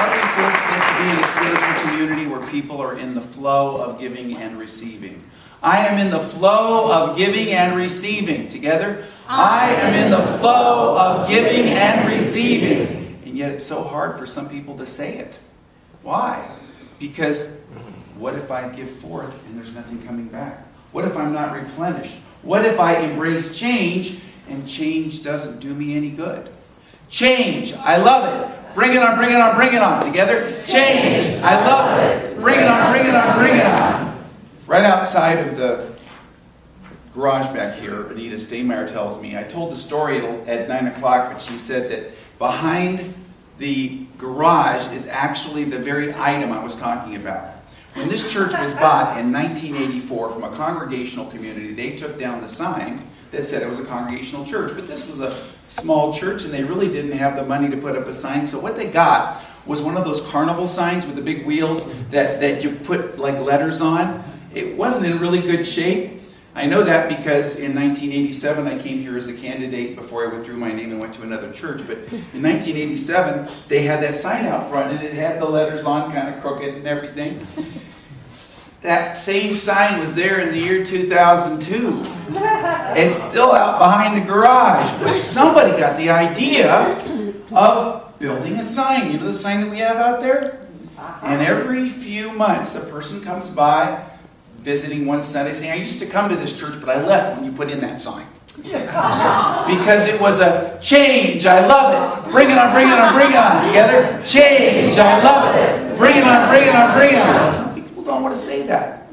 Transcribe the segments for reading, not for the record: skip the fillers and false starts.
Are we fortunate to be in a spiritual community where people are in the flow of giving and receiving? I am in the flow of giving and receiving. Together? I am in the flow of giving and receiving. And yet it's so hard for some people to say it. Why? Because what if I give forth and there's nothing coming back? What if I'm not replenished? What if I embrace change and change doesn't do me any good? Change, I love it. Bring it on, bring it on, bring it on. Together? Change, I love it. Bring it on, bring it on, bring it on. Right outside of the garage back here, Anita Staymeyer tells me, I told the story at 9 o'clock, but she said that behind the garage is actually the very item I was talking about. When this church was bought in 1984 from a congregational community, they took down the sign that said it was a congregational church. But this was a small church, and they really didn't have the money to put up a sign. So what they got was one of those carnival signs with the big wheels that you put like letters on. It wasn't in really good shape. I know that because in 1987 I came here as a candidate before I withdrew my name and went to another church. But in 1987 they had that sign out front and it had the letters on kind of crooked and everything. That same sign was there in the year 2002. It's still out behind the garage. But somebody got the idea of building a sign. You know the sign that we have out there? And every few months a person comes by visiting one Sunday saying, I used to come to this church, but I left when you put in that sign. Because it was a change. I love it. Bring it on, bring it on, bring it on. Together? Change. I love it. Bring it on, bring it on, bring it on. Some people don't want to say that.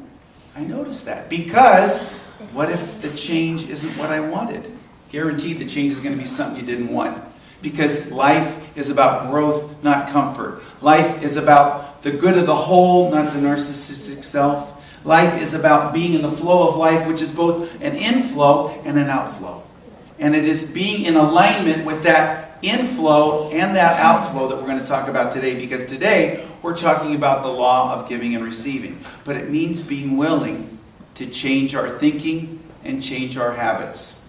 I noticed that. Because what if the change isn't what I wanted? Guaranteed the change is going to be something you didn't want. Because life is about growth, not comfort. Life is about the good of the whole, not the narcissistic self. Life is about being in the flow of life, which is both an inflow and an outflow. And it is being in alignment with that inflow and that outflow that we're going to talk about today. Because today, we're talking about the law of giving and receiving. But it means being willing to change our thinking and change our habits.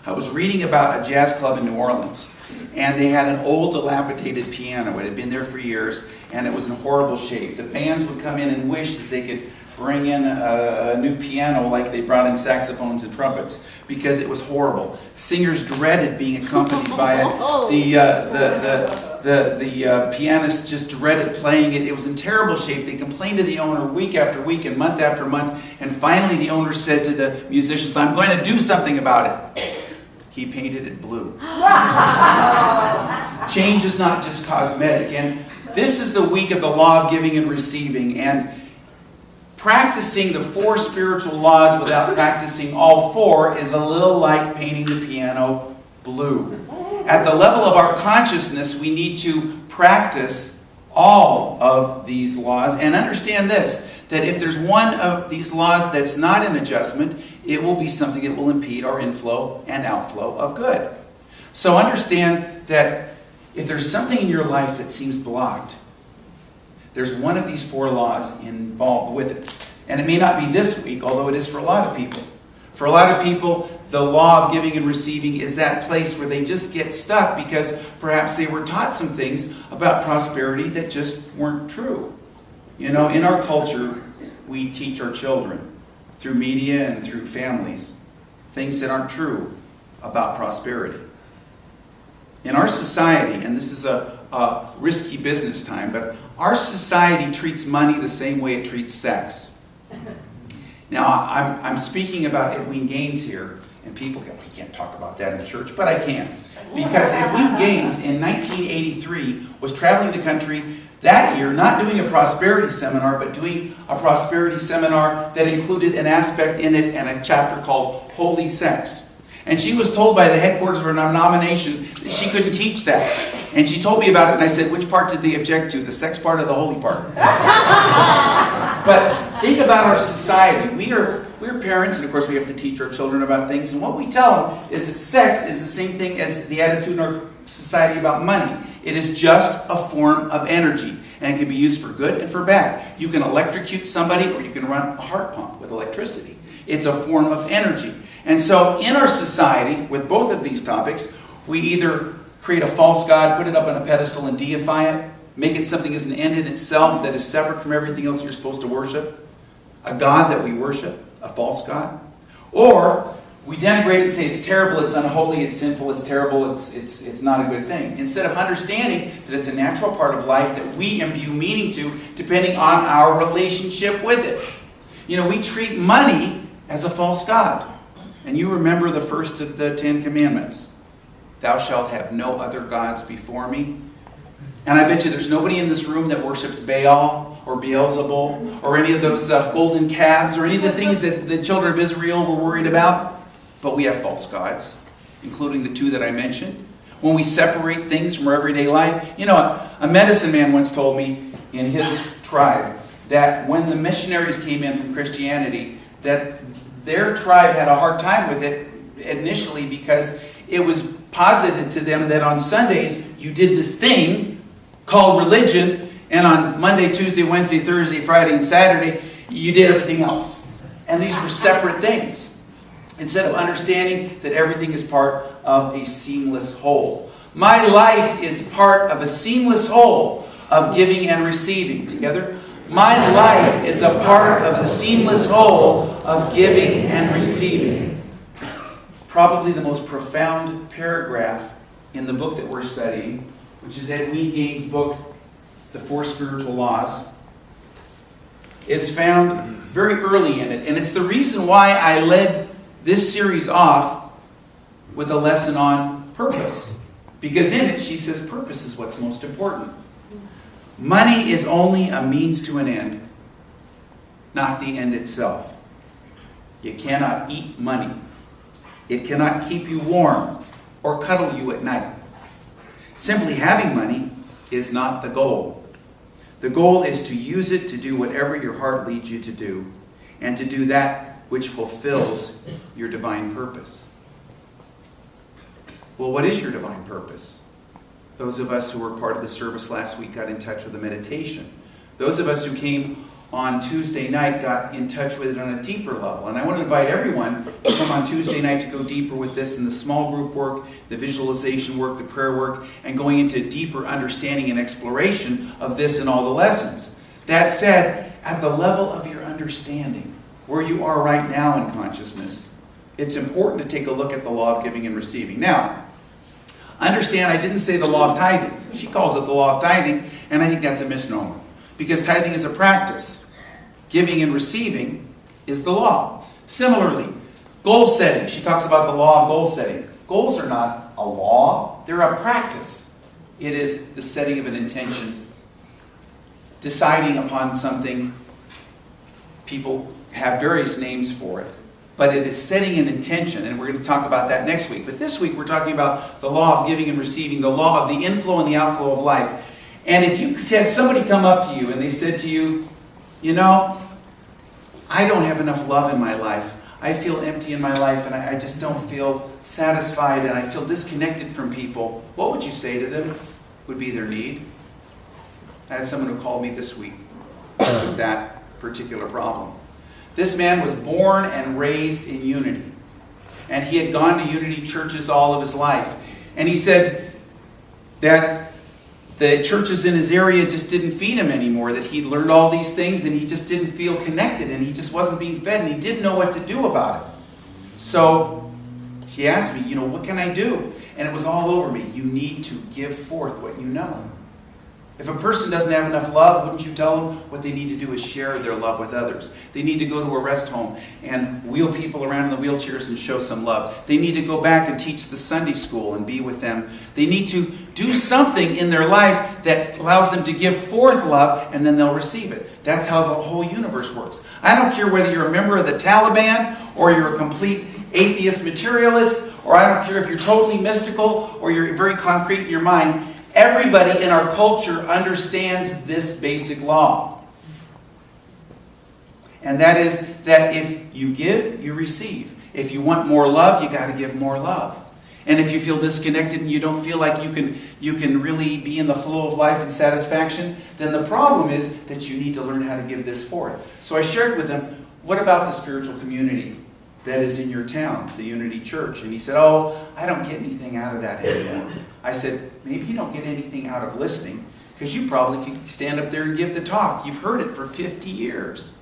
I was reading about a jazz club in New Orleans. And they had an old dilapidated piano. It had been there for years, and it was in horrible shape. The bands would come in and wish that they could bring in a new piano like they brought in saxophones and trumpets because it was horrible. Singers dreaded being accompanied by it. The pianist just dreaded playing it. It was in terrible shape. They complained to the owner week after week and month after month. And finally the owner said to the musicians, I'm going to do something about it. He painted it blue. Change is not just cosmetic. And this is the week of the law of giving and receiving. And practicing the 4 spiritual laws without practicing all 4 is a little like painting the piano blue. At the level of our consciousness, we need to practice all of these laws and understand this, that if there's one of these laws that's not in adjustment, it will be something that will impede our inflow and outflow of good. So understand that if there's something in your life that seems blocked, there's one of these 4 laws involved with it. And it may not be this week, although it is for a lot of people. For a lot of people, the law of giving and receiving is that place where they just get stuck because perhaps they were taught some things about prosperity that just weren't true. You know, in our culture, we teach our children through media and through families things that aren't true about prosperity. In our society, and this is a risky business time, but our society treats money the same way it treats sex. Now, I'm speaking about Edwene Gaines here, and people go, well, you can't talk about that in church, but I can. Because Edwene Gaines in 1983 was traveling the country that year, not doing a prosperity seminar, but doing a prosperity seminar that included an aspect in it and a chapter called Holy Sex. And she was told by the headquarters of her denomination that she couldn't teach that. And she told me about it, and I said, which part did they object to, the sex part or the holy part? But think about our society. We're parents, and of course we have to teach our children about things. And what we tell them is that sex is the same thing as the attitude in our society about money. It is just a form of energy, and it can be used for good and for bad. You can electrocute somebody, or you can run a heart pump with electricity. It's a form of energy. And so in our society, with both of these topics, we either create a false god, put it up on a pedestal and deify it, make it something as an end in itself that is separate from everything else you're supposed to worship, a God that we worship, a false God. Or we denigrate it and say it's terrible, it's unholy, it's sinful, it's terrible, it's not a good thing. Instead of understanding that it's a natural part of life that we imbue meaning to depending on our relationship with it. You know, we treat money as a false god. And you remember the first of the 10 Commandments. Thou shalt have no other gods before me. And I bet you there's nobody in this room that worships Baal or Beelzebul or any of those golden calves or any of the things that the children of Israel were worried about. But we have false gods, including the 2 that I mentioned. When we separate things from our everyday life. You know, a medicine man once told me in his tribe that when the missionaries came in from Christianity, that their tribe had a hard time with it initially because it was posited to them that on Sundays you did this thing called religion, and on Monday, Tuesday, Wednesday, Thursday, Friday, and Saturday you did everything else. And these were separate things. Instead of understanding that everything is part of a seamless whole. My life is part of a seamless whole of giving and receiving. Together? My life is a part of the seamless whole of giving and receiving. Probably the most profound paragraph in the book that we're studying, which is Edwene Gaines' book, The 4 Spiritual Laws, is found very early in it. And it's the reason why I led this series off with a lesson on purpose. Because in it, she says purpose is what's most important. Money is only a means to an end, not the end itself. You cannot eat money. It cannot keep you warm or cuddle you at night. Simply having money is not the goal. The goal is to use it to do whatever your heart leads you to do, and to do that which fulfills your divine purpose. Well, what is your divine purpose? Those of us who were part of the service last week got in touch with the meditation. Those of us who came on Tuesday night got in touch with it on a deeper level. And I want to invite everyone to come on Tuesday night to go deeper with this in the small group work, the visualization work, the prayer work, and going into deeper understanding and exploration of this and all the lessons. That said, at the level of your understanding, where you are right now in consciousness, it's important to take a look at the law of giving and receiving. Now, understand I didn't say the law of tithing. She calls it the law of tithing, and I think that's a misnomer. Because tithing is a practice. Giving and receiving is the law. Similarly, goal setting. She talks about the law of goal setting. Goals are not a law. They're a practice. It is the setting of an intention. Deciding upon something. People have various names for it. But it is setting an intention, and we're going to talk about that next week. But this week we're talking about the law of giving and receiving, the law of the inflow and the outflow of life. And if you had somebody come up to you and they said to you, you know, I don't have enough love in my life. I feel empty in my life and I just don't feel satisfied and I feel disconnected from people. What would you say to them would be their need? I had someone who called me this week with that particular problem. This man was born and raised in Unity. And he had gone to Unity churches all of his life. And he said that the churches in his area just didn't feed him anymore, that he'd learned all these things and he just didn't feel connected and he just wasn't being fed and he didn't know what to do about it. So he asked me, you know, what can I do? And it was all over me. You need to give forth what you know. If a person doesn't have enough love, wouldn't you tell them what they need to do is share their love with others? They need to go to a rest home and wheel people around in the wheelchairs and show some love. They need to go back and teach the Sunday school and be with them. They need to do something in their life that allows them to give forth love, and then they'll receive it. That's how the whole universe works. I don't care whether you're a member of the Taliban or you're a complete atheist materialist, or I don't care if you're totally mystical or you're very concrete in your mind. Everybody in our culture understands this basic law. And that is that if you give, you receive. If you want more love, you got to give more love. And if you feel disconnected and you don't feel like you can really be in the flow of life and satisfaction, then the problem is that you need to learn how to give this forth. So I shared with him, what about the spiritual community that is in your town, the Unity Church? And he said, oh, I don't get anything out of that anymore. I said, maybe you don't get anything out of listening. Because you probably can stand up there and give the talk. You've heard it for 50 years.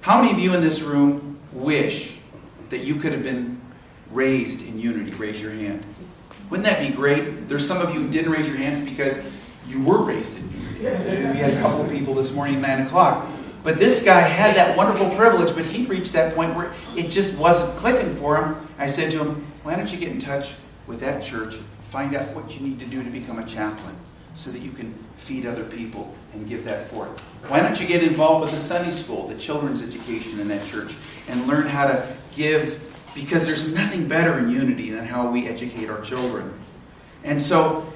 How many of you in this room wish that you could have been raised in unity? Raise your hand. Wouldn't that be great? There's some of you who didn't raise your hands because you were raised in unity. We had a couple of people this morning at 9 o'clock. But this guy had that wonderful privilege, but he reached that point where it just wasn't clicking for him. I said to him, why don't you get in touch with that church, find out what you need to do to become a chaplain so that you can feed other people and give that forth. Why don't you get involved with the Sunday school, the children's education in that church, and learn how to give, because there's nothing better in unity than how we educate our children. And so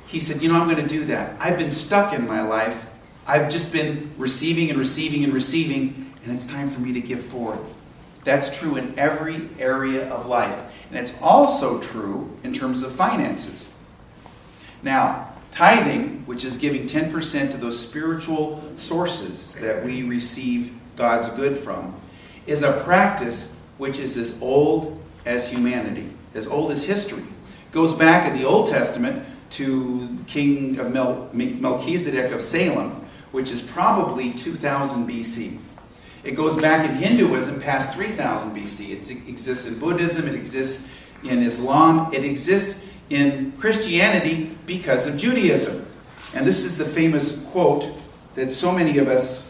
he said, I'm going to do that. I've been stuck in my life. I've just been receiving and receiving and receiving, and it's time for me to give forth. That's true in every area of life. And it's also true in terms of finances. Now, tithing, which is giving 10% to those spiritual sources that we receive God's good from, is a practice which is as old as humanity, as old as history. It goes back in the Old Testament to King of Melchizedek of Salem, which is probably 2000 BC. It goes back in Hinduism past 3000 BC. It exists in Buddhism, it exists in Islam, it exists in Christianity because of Judaism. And this is the famous quote that so many of us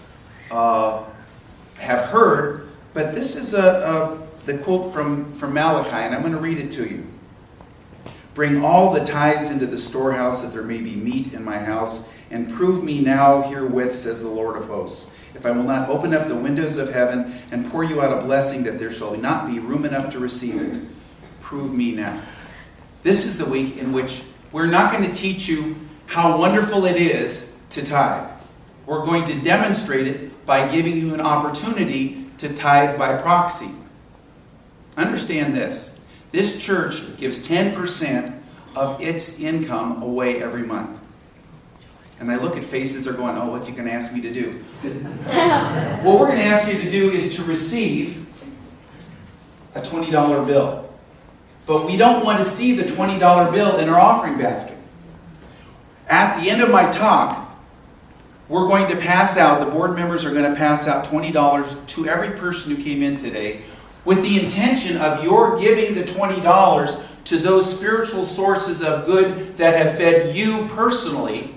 have heard, but this is the quote from Malachi, and I'm going to read it to you. Bring all the tithes into the storehouse, that there may be meat in my house, and prove me now herewith, says the Lord of hosts, if I will not open up the windows of heaven and pour you out a blessing, that there shall not be room enough to receive it. Prove me now. This is the week in which we're not going to teach you how wonderful it is to tithe. We're going to demonstrate it by giving you an opportunity to tithe by proxy. Understand this. This church gives 10% of its income away every month. And I look at faces that are going, what's he going to ask me to do? What we're going to ask you to do is to receive a $20 bill. But we don't want to see the $20 bill in our offering basket. At the end of my talk, we're going to pass out, the board members are going to pass out $20 to every person who came in today, with the intention of your giving the $20 to those spiritual sources of good that have fed you personally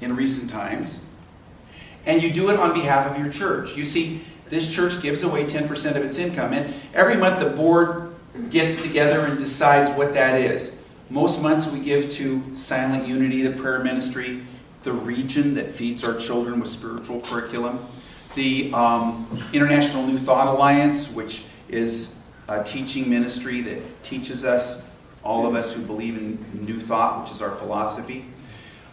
in recent times. And you do it on behalf of your church. You see, this church gives away 10% of its income. And every month the board gets together and decides what that is. Most months we give to Silent Unity, the prayer ministry, the region that feeds our children with spiritual curriculum, the International New Thought Alliance, which is a teaching ministry that teaches us, all of us who believe in New Thought, which is our philosophy.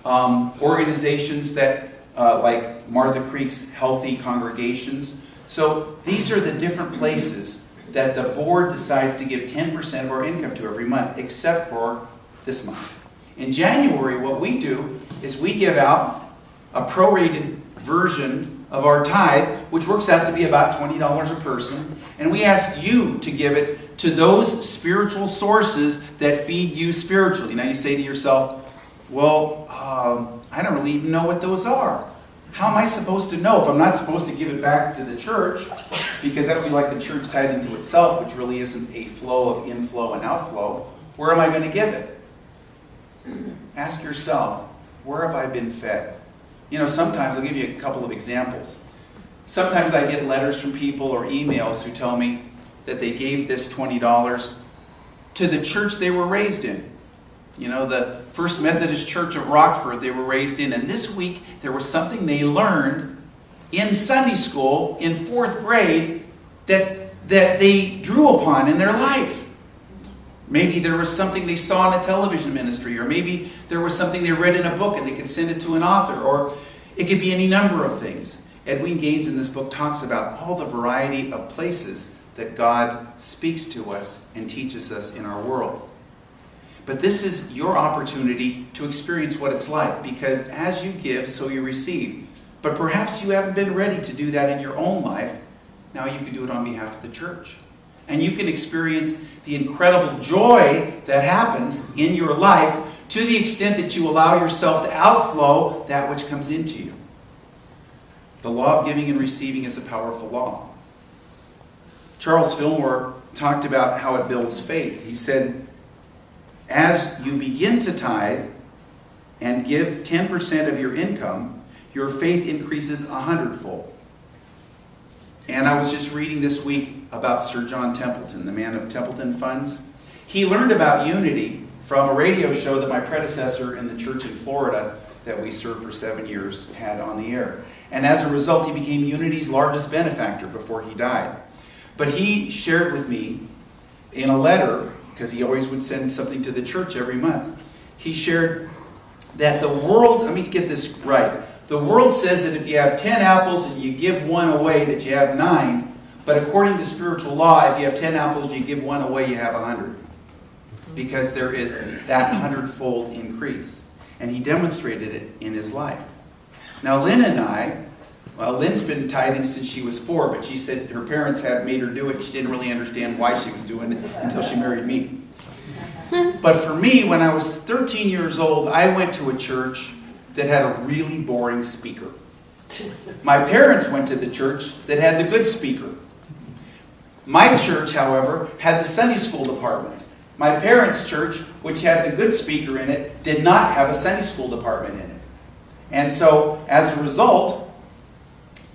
Organizations that, like Martha Creek's Healthy Congregations. So these are the different places that the board decides to give 10% of our income to every month, except for this month. In January, what we do is we give out a prorated version of our tithe, which works out to be about $20 a person, and we ask you to give it to those spiritual sources that feed you spiritually. Now you say to yourself, well, I don't really even know what those are. How am I supposed to know if I'm not supposed to give it back to the church? Because that would be like the church tithing to itself, which really isn't a flow of inflow and outflow. Where am I going to give it? Ask yourself, where have I been fed? Sometimes, I'll give you a couple of examples. Sometimes I get letters from people or emails who tell me that they gave this $20 to the church they were raised in. The First Methodist Church of Rockford they were raised in. And this week, there was something they learned in Sunday school in 4th grade that they drew upon in their life. Maybe there was something they saw in a television ministry, or maybe there was something they read in a book and they could send it to an author, or it could be any number of things. Edwene Gaines in this book talks about all the variety of places that God speaks to us and teaches us in our world. But this is your opportunity to experience what it's like, because as you give, so you receive. But perhaps you haven't been ready to do that in your own life. Now you can do it on behalf of the church. And you can experience the incredible joy that happens in your life to the extent that you allow yourself to outflow that which comes into you. The law of giving and receiving is a powerful law. Charles Fillmore talked about how it builds faith. He said, as you begin to tithe and give 10% of your income, your faith increases 100-fold. And I was just reading this week about Sir John Templeton, the man of Templeton Funds. He learned about unity from a radio show that my predecessor in the church in Florida that we served for 7 years had on the air. And as a result, he became Unity's largest benefactor before he died. But he shared with me in a letter, because he always would send something to the church every month, he shared that the world, let me get this right, the world says that if you have 10 apples and you give one away, that you have 9. But according to spiritual law, if you have 10 apples and you give one away, you have 100. Because there is that 100-fold increase. And he demonstrated it in his life. Now Lynn and I, well, Lynn's been tithing since she was 4, but she said her parents had made her do it. She didn't really understand why she was doing it until she married me. But for me, when I was 13 years old, I went to a church that had a really boring speaker. My parents went to the church that had the good speaker. My church, however, had the Sunday school department. My parents' church, which had the good speaker in it, did not have a Sunday school department in it. And so, as a result,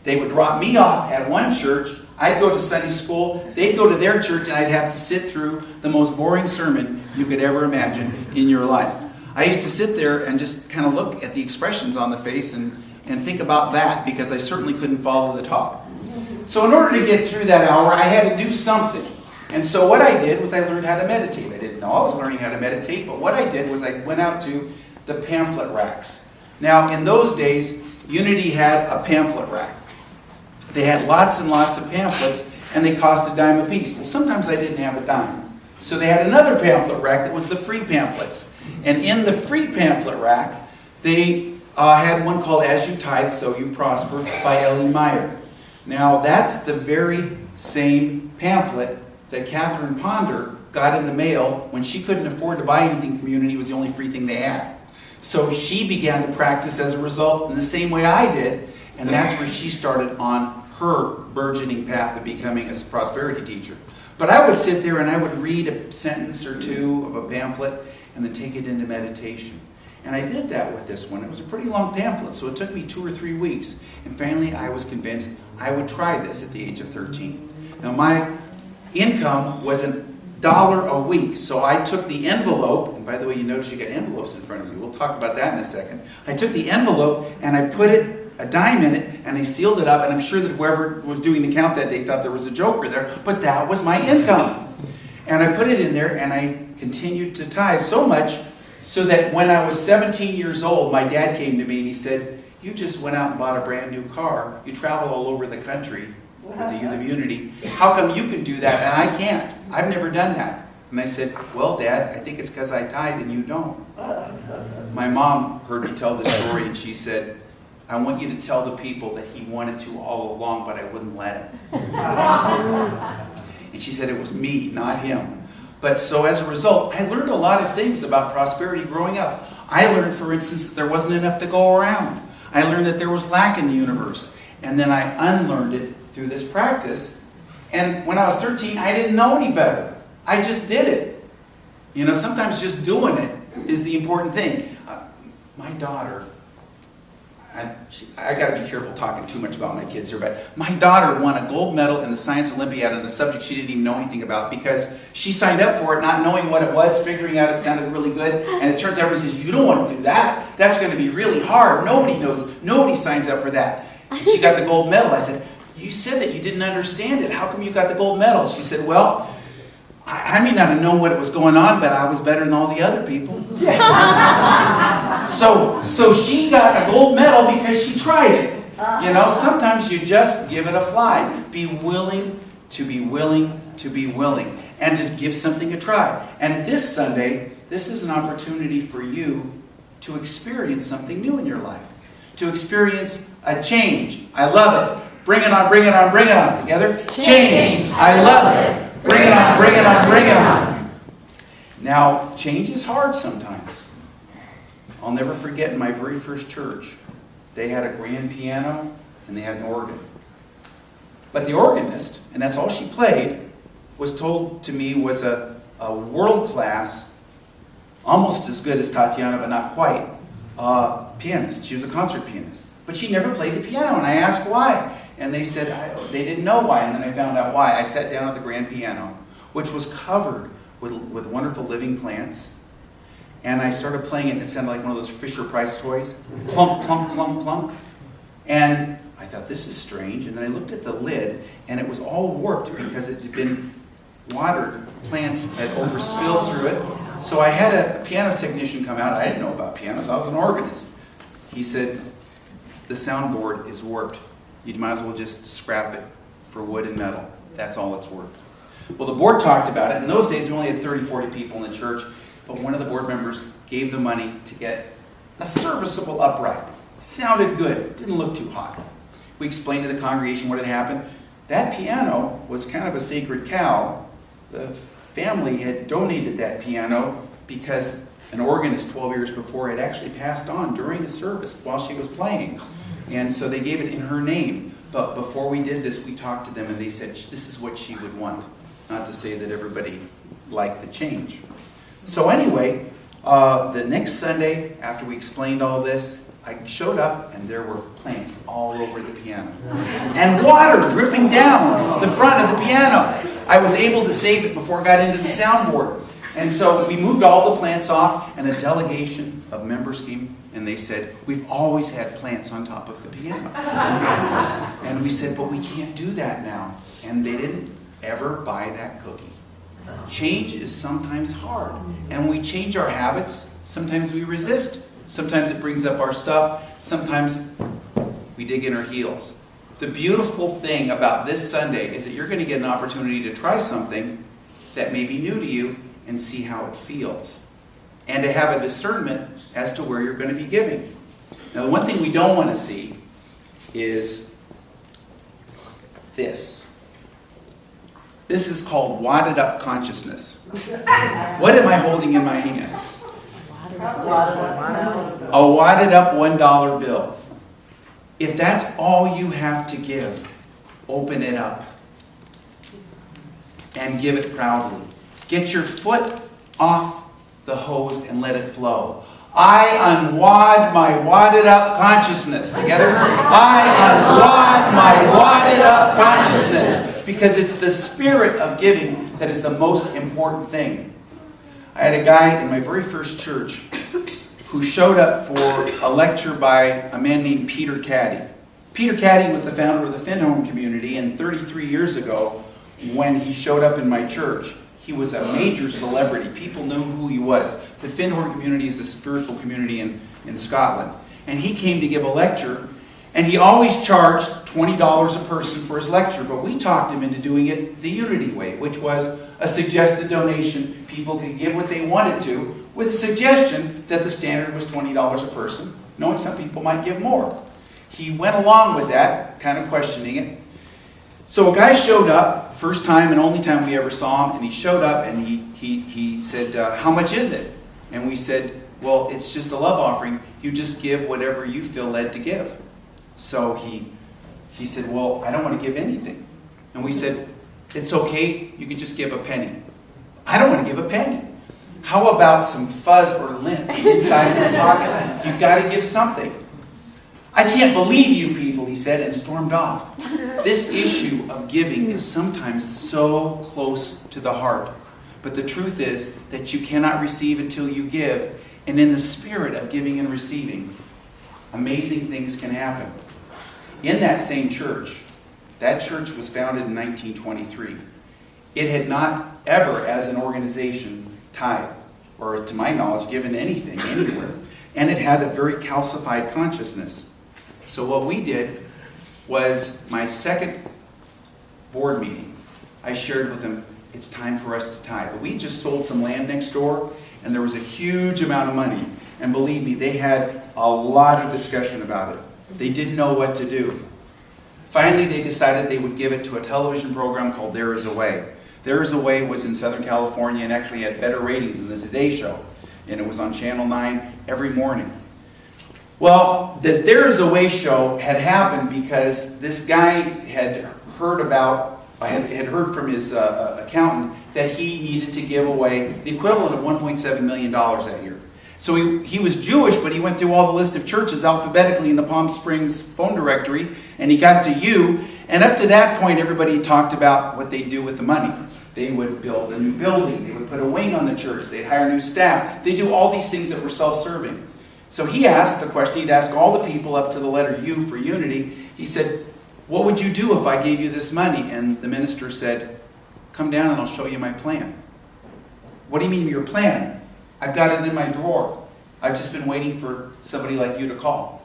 they would drop me off at one church, I'd go to Sunday school, they'd go to their church, and I'd have to sit through the most boring sermon you could ever imagine in your life. I used to sit there and just kind of look at the expressions on the face and think about that, because I certainly couldn't follow the talk. So in order to get through that hour, I had to do something. And so what I did was I learned how to meditate. I didn't know I was learning how to meditate, but what I did was I went out to the pamphlet racks. Now, in those days, Unity had a pamphlet rack. They had lots and lots of pamphlets, and they cost a dime a piece. Well, sometimes I didn't have a dime. So they had another pamphlet rack that was the free pamphlets. And in the free pamphlet rack, they had one called As You Tithe, So You Prosper by Edwene Meyer. Now, that's the very same pamphlet that Catherine Ponder got in the mail when she couldn't afford to buy anything from Unity. It was the only free thing they had. So she began to practice as a result in the same way I did, and that's where she started on her burgeoning path of becoming a prosperity teacher. But I would sit there and I would read a sentence or two of a pamphlet and then take it into meditation. And I did that with this one. It was a pretty long pamphlet, so it took me 2 or 3 weeks. And finally, I was convinced I would try this at the age of 13. Now, my income was $1 a week, so I took the envelope, and by the way, you notice you got envelopes in front of you. We'll talk about that in a second. I took the envelope and I put a dime in it, and I sealed it up, and I'm sure that whoever was doing the count that day thought there was a joker there, but that was my income. And I put it in there, and I continued to tithe so much so that when I was 17 years old, my dad came to me and he said, "You just went out and bought a brand new car. You travel all over the country with the Youth of Unity. How come you can do that and I can't? I've never done that." And I said, "Well, Dad, I think it's because I tithe and you don't." My mom heard me tell this story and she said, "I want you to tell the people that he wanted to all along, but I wouldn't let him." And she said it was me, not him. But so as a result, I learned a lot of things about prosperity growing up. I learned, for instance, that there wasn't enough to go around. I learned that there was lack in the universe. And then I unlearned it through this practice. And when I was 13, I didn't know any better. I just did it. You know, sometimes just doing it is the important thing. My daughter, I got to be careful talking too much about my kids here, but my daughter won a gold medal in the Science Olympiad on a subject she didn't even know anything about because she signed up for it not knowing what it was, figuring out it sounded really good, and it turns out everybody says, "You don't want to do that. That's going to be really hard. Nobody knows. Nobody signs up for that." And she got the gold medal. I said, "You said that you didn't understand it. How come you got the gold medal?" She said, "Well, I may not have known what was going on, but I was better than all the other people." So she got a gold medal because she tried it. You know, sometimes you just give it a fly. Be willing to be willing to be willing and to give something a try. And this Sunday, this is an opportunity for you to experience something new in your life. To experience a change. I love it. Bring it on, bring it on, bring it on. Together. Change. I love it. Bring it on, bring it on, bring it on. Now, change is hard sometimes. I'll never forget in my very first church, they had a grand piano and they had an organ. But the organist, and that's all she played, was told to me was a world-class, almost as good as Tatiana, but not quite, pianist. She was a concert pianist. But she never played the piano, and I asked why. And they said they didn't know why, and then I found out why. I sat down at the grand piano, which was covered with wonderful living plants, and I started playing it, and it sounded like one of those Fisher-Price toys. Clunk, clunk, clunk, clunk. And I thought, this is strange. And then I looked at the lid, and it was all warped because it had been watered. Plants had overspilled through it. So I had a piano technician come out. I didn't know about pianos. I was an organist. He said, the soundboard is warped. You might as well just scrap it for wood and metal. That's all it's worth. Well, the board talked about it. In those days, we only had 30, 40 people in the church. But one of the board members gave the money to get a serviceable upright. Sounded good. Didn't look too hot. We explained to the congregation what had happened. That piano was kind of a sacred cow. The family had donated that piano because an organist 12 years before had actually passed on during the service while she was playing. And so they gave it in her name. But before we did this, we talked to them and they said, this is what she would want. Not to say that everybody liked the change. So anyway, the next Sunday, after we explained all this, I showed up and there were plants all over the piano. And water dripping down the front of the piano. I was able to save it before I got into the soundboard. And so we moved all the plants off, and a delegation of members came, and they said, we've always had plants on top of the piano. And we said, but we can't do that now. And they didn't ever buy that cookie. Change is sometimes hard. And when we change our habits, sometimes we resist. Sometimes it brings up our stuff. Sometimes we dig in our heels. The beautiful thing about this Sunday is that you're going to get an opportunity to try something that may be new to you and see how it feels. And to have a discernment as to where you're going to be giving. Now, the one thing we don't want to see is this. This is called wadded up consciousness. What am I holding in my hand? A wadded up $1 bill. If that's all you have to give, open it up and give it proudly. Get your foot off the hose and let it flow. I unwad my wadded up consciousness. Together? I unwad my wadded up consciousness. Because it's the spirit of giving that is the most important thing. I had a guy in my very first church who showed up for a lecture by a man named Peter Caddy. Peter Caddy was the founder of the Finhorn community, and 33 years ago, when he showed up in my church, he was a major celebrity. People knew who he was. The Finhorn community is a spiritual community in Scotland. And he came to give a lecture, and he always charged $20 a person for his lecture, but we talked him into doing it the Unity way, which was a suggested donation. People could give what they wanted to, with a suggestion that the standard was $20 a person, knowing some people might give more. He went along with that, kind of questioning it. So a guy showed up, first time and only time we ever saw him, and he showed up and he said, how much is it? And we said, well, it's just a love offering. You just give whatever you feel led to give. So he said, well, I don't want to give anything. And we said, it's okay, you can just give a penny. I don't want to give a penny. How about some fuzz or lint inside your pocket? You've got to give something. I can't believe you people, he said, and stormed off. This issue of giving is sometimes so close to the heart. But the truth is that you cannot receive until you give. And in the spirit of giving and receiving, amazing things can happen. In that same church, that church was founded in 1923. It had not ever, as an organization, tithed, or to my knowledge, given anything, anywhere. And it had a very calcified consciousness. So what we did was, my second board meeting, I shared with them, it's time for us to tithe. We just sold some land next door, and there was a huge amount of money. And believe me, they had a lot of discussion about it. They didn't know what to do. Finally, they decided they would give it to a television program called There Is a Way. There Is a Way was in Southern California and actually had better ratings than the Today Show. and it was on Channel 9 every morning. Well, the There Is a Way show had happened because this guy had heard from his accountant that he needed to give away the equivalent of $1.7 million that year. So he was Jewish, but he went through all the list of churches alphabetically in the Palm Springs phone directory, and he got to you. And up to that point, everybody talked about what they'd do with the money. They would build a new building. They would put a wing on the church. They'd hire new staff. They'd do all these things that were self-serving. So he asked the question, he'd ask all the people up to the letter U for unity. He said, what would you do if I gave you this money? And the minister said, come down and I'll show you my plan. What do you mean your plan? I've got it in my drawer. I've just been waiting for somebody like you to call.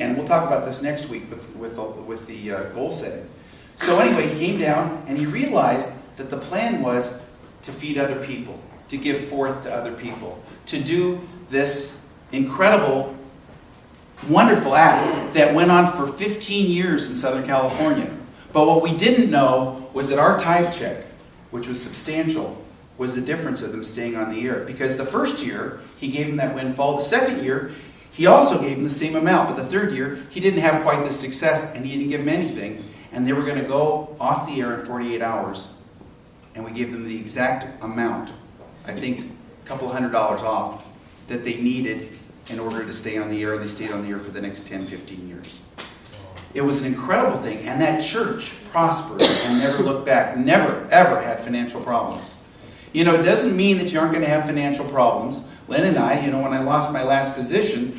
And we'll talk about this next week with the goal setting. So anyway, he came down and he realized that the plan was to feed other people, to give forth to other people, to do this incredible, wonderful act that went on for 15 years in Southern California. But what we didn't know was that our tithe check, which was substantial, was the difference of them staying on the air. Because the first year, he gave them that windfall. The second year, he also gave them the same amount. But the third year, he didn't have quite the success, and he didn't give them anything. And they were going to go off the air in 48 hours. And we gave them the exact amount, I think a couple $100 off, that they needed in order to stay on the air. They stayed on the air for the next 10, 15 years. It was an incredible thing. And that church prospered and never looked back. Never, ever had financial problems. You know, it doesn't mean that you aren't going to have financial problems. Lynn and I, when I lost my last position,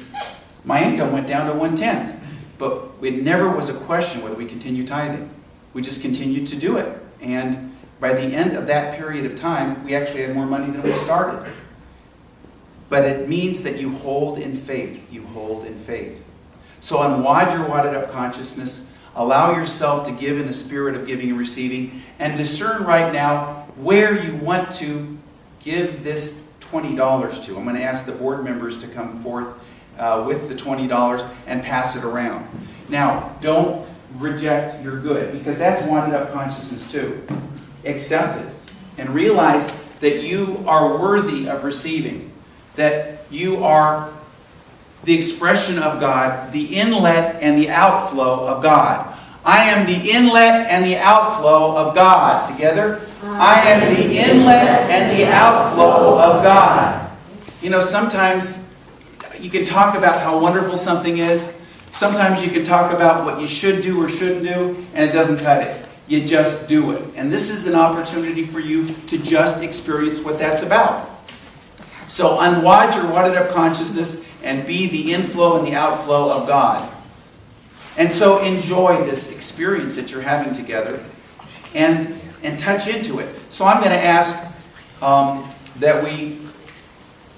my income went down to 1/10. But it never was a question whether we continue tithing. We just continued to do it. And by the end of that period of time, we actually had more money than we started. But it means that you hold in faith. You hold in faith. So unwad your wadded up consciousness. Allow yourself to give in a spirit of giving and receiving. And discern right now where you want to give this $20 to. I'm going to ask the board members to come forth with the $20 and pass it around. Now, don't reject your good, because that's wadded up consciousness too. Accept it and realize that you are worthy of receiving. That you are the expression of God, the inlet and the outflow of God. I am the inlet and the outflow of God. Together? I am the inlet and the outflow of God. Sometimes you can talk about how wonderful something is. Sometimes you can talk about what you should do or shouldn't do, and it doesn't cut it. You just do it. And this is an opportunity for you to just experience what that's about. So unwad your wadded up consciousness and be the inflow and the outflow of God. And so enjoy this experience that you're having together and touch into it. So I'm going to ask that we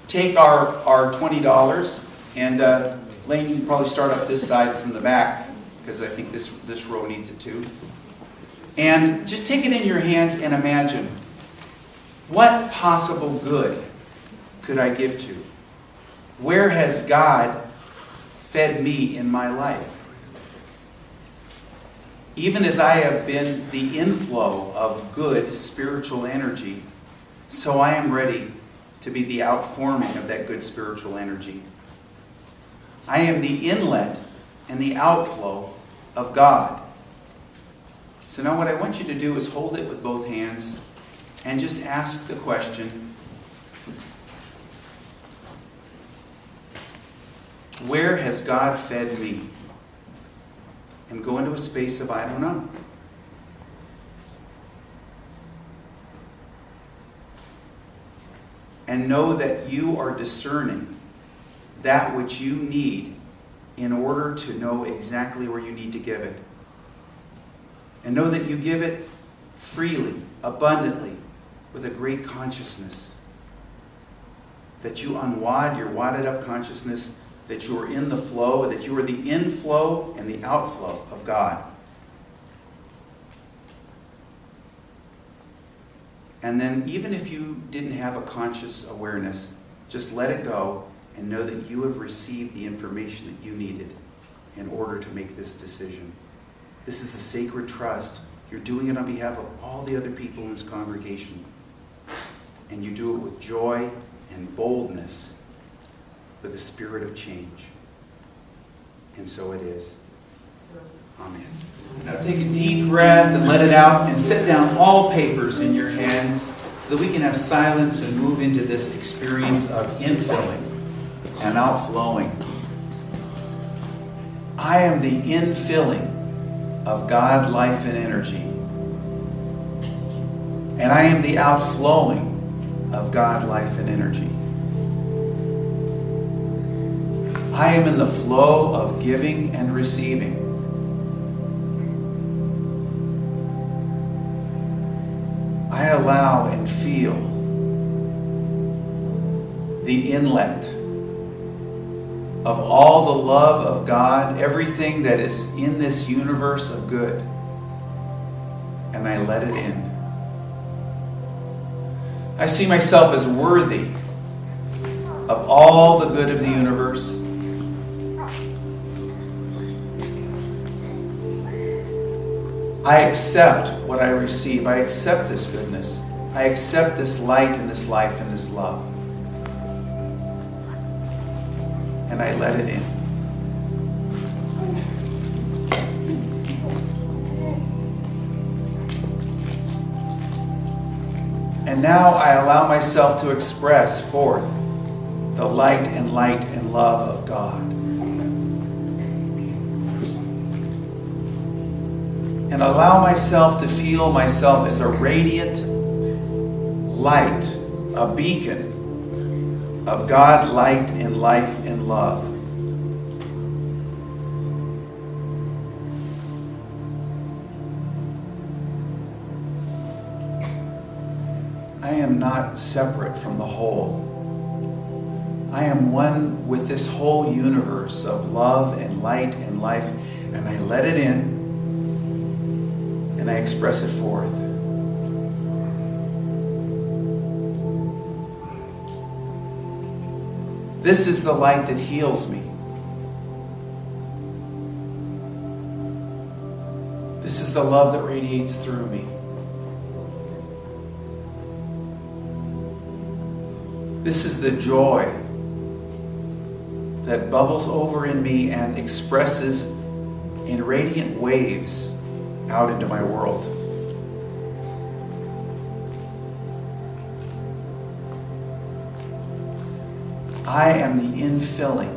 take our $20 and Lane, you can probably start up this side from the back because I think this row needs it too. And just take it in your hands and imagine, what possible good could I give to? Where has God fed me in my life? Even as I have been the inflow of good spiritual energy, so I am ready to be the outforming of that good spiritual energy. I am the inlet and the outflow of God. So now what I want you to do is hold it with both hands and just ask the question, where has God fed me? And go into a space of I don't know. And know that you are discerning that which you need in order to know exactly where you need to give it. And know that you give it freely, abundantly, with a great consciousness. That you unwad your wadded up consciousness, that you are in the flow, that you are the inflow and the outflow of God. And then even if you didn't have a conscious awareness, just let it go and know that you have received the information that you needed in order to make this decision. This is a sacred trust. You're doing it on behalf of all the other people in this congregation. And you do it with joy and boldness with a spirit of change. And so it is. Amen. Now take a deep breath and let it out, and set down all papers in your hands so that we can have silence and move into this experience of infilling and outflowing. I am the infilling of God, life, and energy. And I am the outflowing of God, life, and energy. I am in the flow of giving and receiving. I allow and feel the inlet of all the love of God, everything that is in this universe of good, and I let it in. I see myself as worthy of all the good of the universe. I accept what I receive. I accept this goodness. I accept this light and this life and this love. And I let it in. And now I allow myself to express forth the light and love of God. And allow myself to feel myself as a radiant light, a beacon of God, light, and life and love. I am not separate from the whole. I am one with this whole universe of love and light and life, and I let it in. And I express it forth. This is the light that heals me. This is the love that radiates through me. This is the joy that bubbles over in me and expresses in radiant waves out into my world. I am the infilling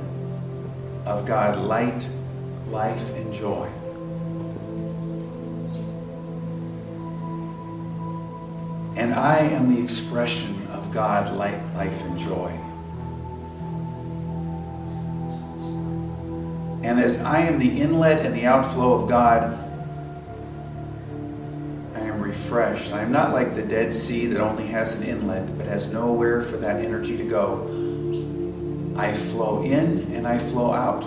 of God, light, life, and joy. And I am the expression of God, light, life, and joy. And as I am the inlet and the outflow of God, refreshed. I am not like the Dead Sea that only has an inlet but has nowhere for that energy to go. I flow in and I flow out.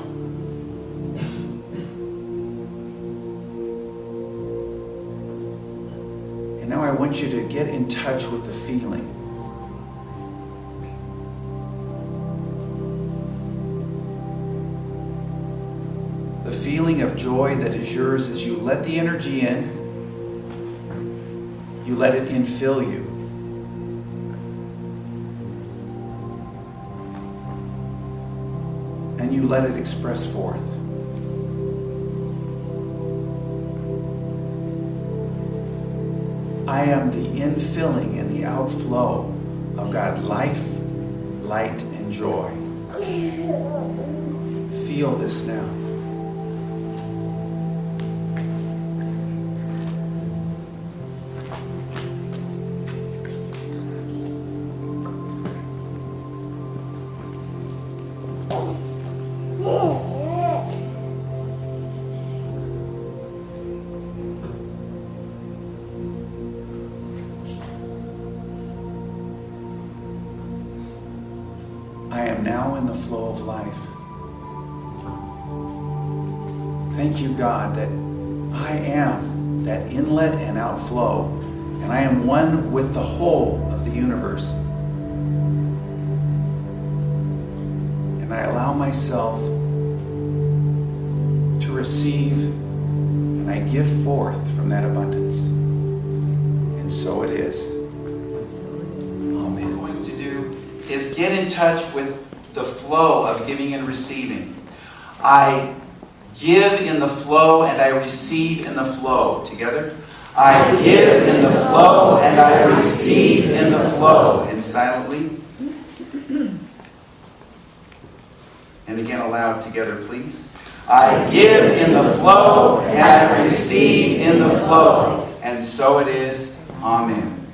And now I want you to get in touch with the feeling. The feeling of joy that is yours as you let the energy in. You let it infill you. And you let it express forth. I am the infilling and the outflow of God, life, light, and joy. Feel this now. I am now in the flow of life. Thank you, God, that I am that inlet and outflow, and I am one with the whole of the universe. And I allow myself to receive, and I give forth from that abundance. And so it is. Amen. What to do is get in touch with the flow of giving and receiving. I give in the flow and I receive in the flow. Together? I give in the flow and I receive in the flow. And silently. And again aloud together, please. I give in the flow and I receive in the flow. And so it is. Amen.